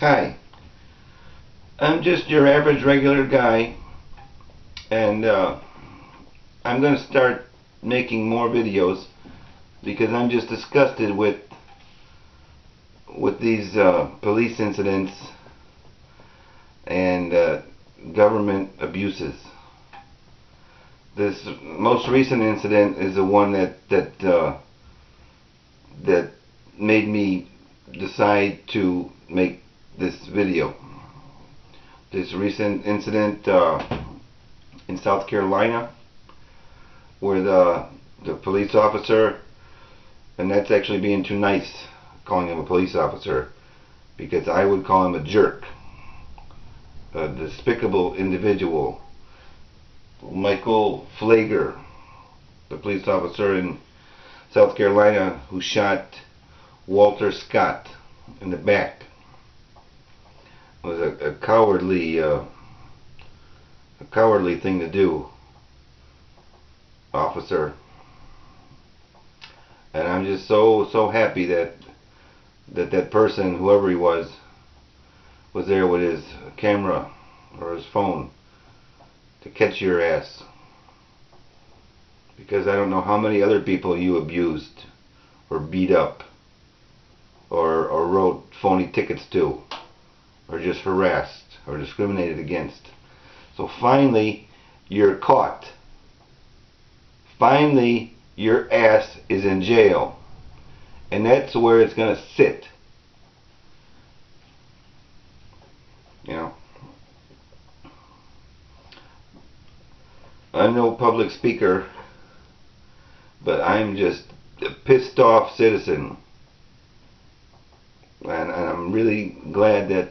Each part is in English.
Hi, I'm just your average regular guy, and I'm going to start making more videos because I'm just disgusted with these police incidents and government abuses. This most recent incident is the one that made me decide to make this video. This recent incident in South Carolina, where the police officer, and that's actually being too nice calling him a police officer, because I would call him a jerk, a despicable individual. Michael Slager, the police officer in South Carolina who shot Walter Scott in the back, was a cowardly thing to do, officer. And I'm just so happy that person, whoever he was there with his camera or his phone to catch your ass. Because I don't know how many other people you abused or beat up or wrote phony tickets to, or just harassed or discriminated against. So finally you're caught. Finally your ass is in jail, and that's where it's gonna sit. You know, I'm no public speaker, but I'm just a pissed off citizen, and I'm really glad that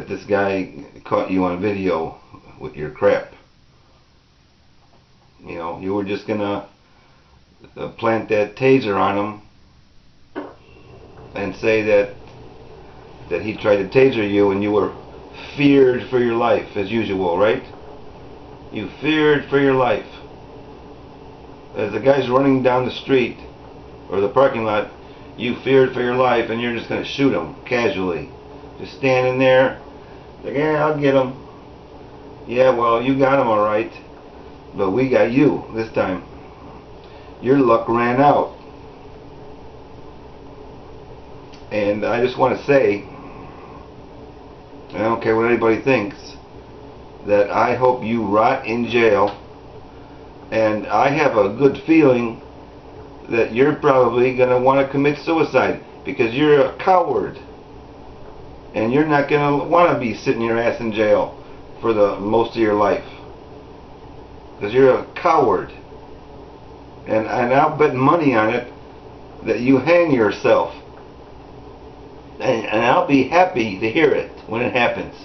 this guy caught you on video with your crap. You know, you were just gonna plant that taser on him and say that he tried to taser you, and you were feared for your life as usual, right? You feared for your life. As the guy's running down the street or the parking lot, you feared for your life, and you're just gonna shoot him casually. Just standing there, like, yeah, I'll get him. Yeah, well, you got him all right, but we got you this time. Your luck ran out. And I just want to say, I don't care what anybody thinks, that I hope you rot in jail. And I have a good feeling that you're probably going to want to commit suicide, because you're a coward. And you're not going to want to be sitting your ass in jail for the most of your life, because you're a coward. And I'll bet money on it that you hang yourself. And I'll be happy to hear it when it happens.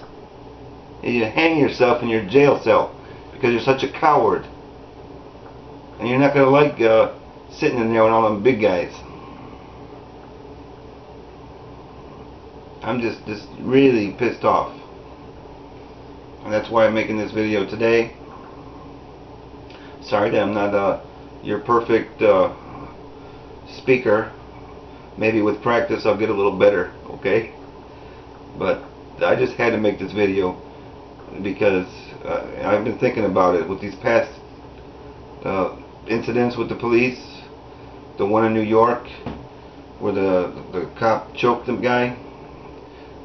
You hang yourself in your jail cell because you're such a coward. And you're not going to like sitting in there with all them big guys. I'm just really pissed off. And that's why I'm making this video today. Sorry that I'm not your perfect speaker. Maybe with practice I'll get a little better, okay? But I just had to make this video because I've been thinking about it with these past incidents with the police. The one in New York where the cop choked the guy.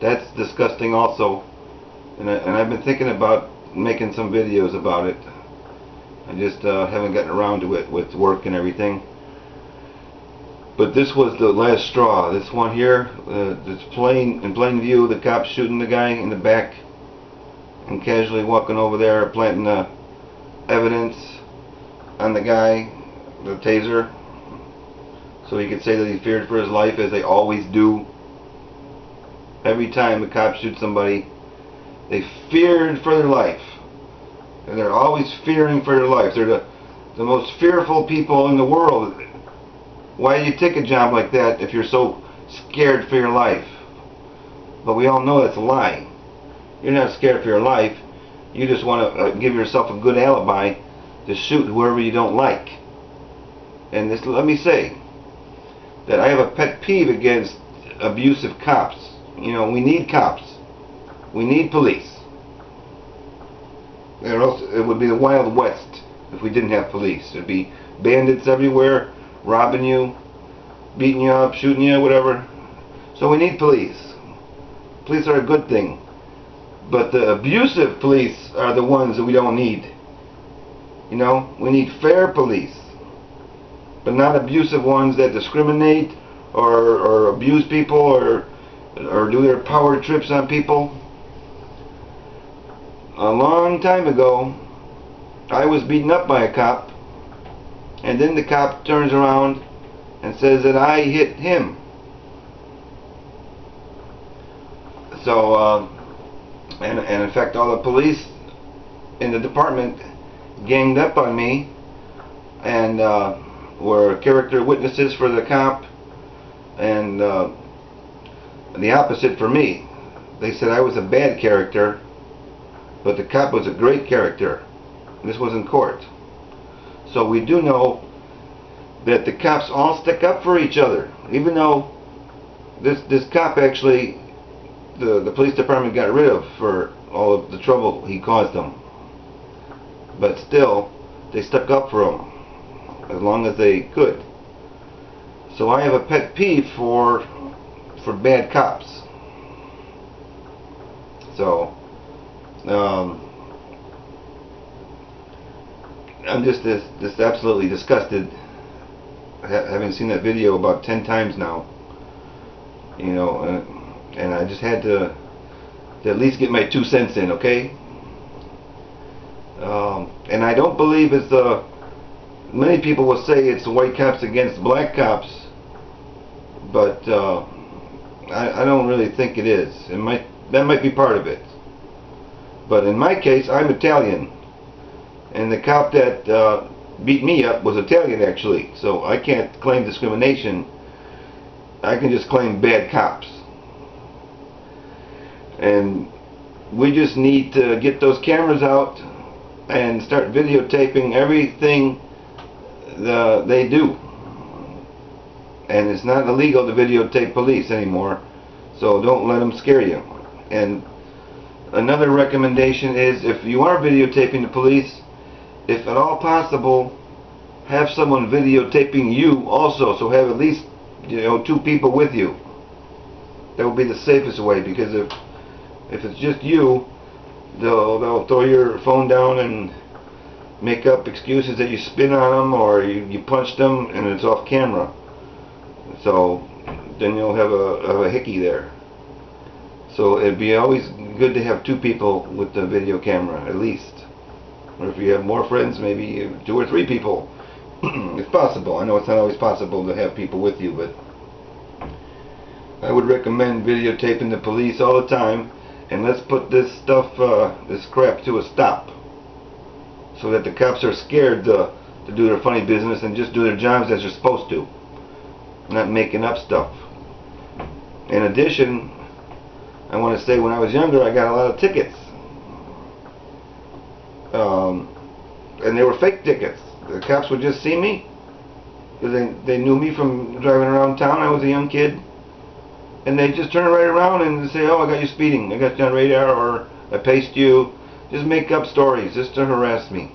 That's disgusting also. And I've been thinking about making some videos about it. I just haven't gotten around to it with work and everything. But this was the last straw. This one here, it's in plain view, the cop shooting the guy in the back and casually walking over there, planting the evidence on the guy, the taser, so he could say that he feared for his life, as they always do. Every time the cops shoot somebody, they feared for their life. And they're always fearing for their life. They're the most fearful people in the world. Why do you take a job like that if you're so scared for your life? But we all know that's a lie. You're not scared for your life. You just want to give yourself a good alibi to shoot whoever you don't like. And let me say that I have a pet peeve against abusive cops. You know, we need cops. We need police. Or else it would be the Wild West if we didn't have police. There'd be bandits everywhere, robbing you, beating you up, shooting you, whatever. So we need police. Police are a good thing. But the abusive police are the ones that we don't need. You know, we need fair police, but not abusive ones that discriminate or abuse people or do their power trips on people. A long time ago, I was beaten up by a cop, and then the cop turns around and says that I hit him. So, and in fact, all the police in the department ganged up on me and were character witnesses for the cop, and the opposite for me. They said I was a bad character, but the cop was a great character. This was in court. So we do know that the cops all stick up for each other, even though this cop actually the police department got rid of for all of the trouble he caused them. But still, they stuck up for him as long as they could. So I have a pet peeve for bad cops. So I'm just absolutely disgusted, having seen that video about 10 times now. You know, and I just had to at least get my 2 cents in, okay? And I don't believe it's many people will say it's white cops against black cops, but I don't really think it is. That might be part of it. But in my case, I'm Italian, and the cop that beat me up was Italian actually, so I can't claim discrimination. I can just claim bad cops. And we just need to get those cameras out and start videotaping everything they do. And it's not illegal to videotape police anymore, so don't let them scare you. And another recommendation is, if you are videotaping the police, if at all possible, have someone videotaping you also, so have at least 2 people with you. That would be the safest way, because if it's just you, they'll throw your phone down and make up excuses that you spit on them or you punched them and it's off camera. So then you'll have a hickey there. So it'd be always good to have 2 people with the video camera at least. Or if you have more friends, maybe 2 or 3 people. It's possible. I know it's not always possible to have people with you, but I would recommend videotaping the police all the time. And let's put this stuff, this crap to a stop, so that the cops are scared to do their funny business and just do their jobs as they're supposed to, not making up stuff. In addition, I want to say, when I was younger, I got a lot of tickets, and they were fake tickets. The cops would just see me because they knew me from driving around town. I was a young kid. And they just turn right around and say, oh, I got you speeding, I got you on radar, or I paced you. Just make up stories just to harass me.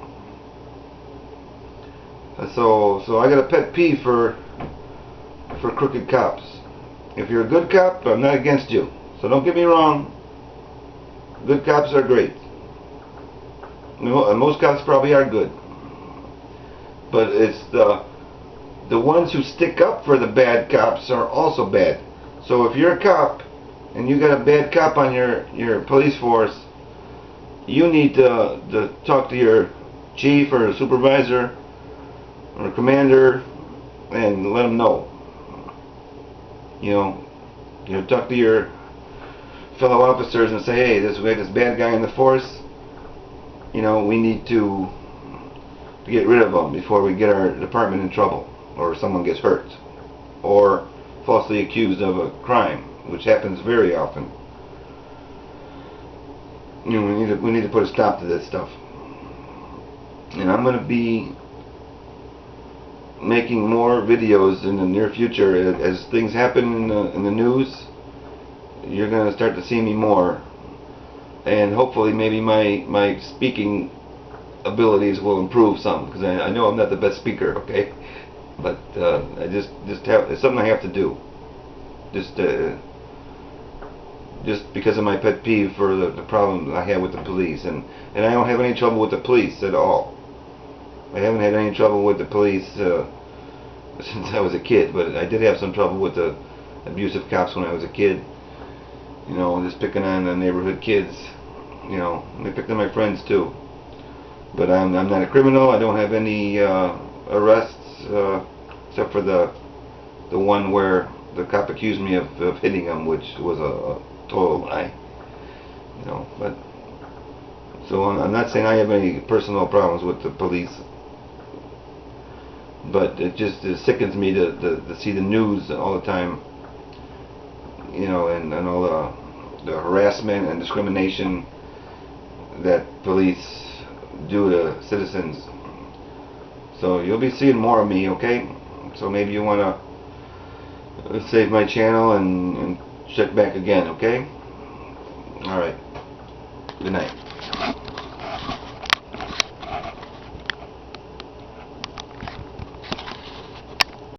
So I got a pet peeve for crooked cops. If you're a good cop, I'm not against you. So don't get me wrong. Good cops are great. Most cops probably are good. But it's the ones who stick up for the bad cops are also bad. So if you're a cop and you got a bad cop on your police force, you need to talk to your chief or supervisor or commander and let them know. You know, talk to your fellow officers and say, hey, we have this bad guy in the force. You know, we need to get rid of him before we get our department in trouble, or someone gets hurt, or falsely accused of a crime, which happens very often. You know, we need to put a stop to this stuff. And I'm going to be making more videos in the near future as things happen in the news. you're gonna start to see me more, and hopefully maybe my speaking abilities will improve some, because I know I'm not the best speaker, okay, but I just have, it's something I have to do, just because of my pet peeve for the problem I have with the police, and I don't have any trouble with the police at all. I haven't had any trouble with the police since I was a kid, but I did have some trouble with the abusive cops when I was a kid. You know, just picking on the neighborhood kids. You know, and they picked on my friends too. But I'm not a criminal. I don't have any arrests except for the one where the cop accused me of hitting him, which was a total lie. You know, but so I'm not saying I have any personal problems with the police, but it sickens me to see the news all the time. You know, and all the harassment and discrimination that police do to citizens. So you'll be seeing more of me, okay? So maybe you want to save my channel and check back again, okay? Alright. Good night.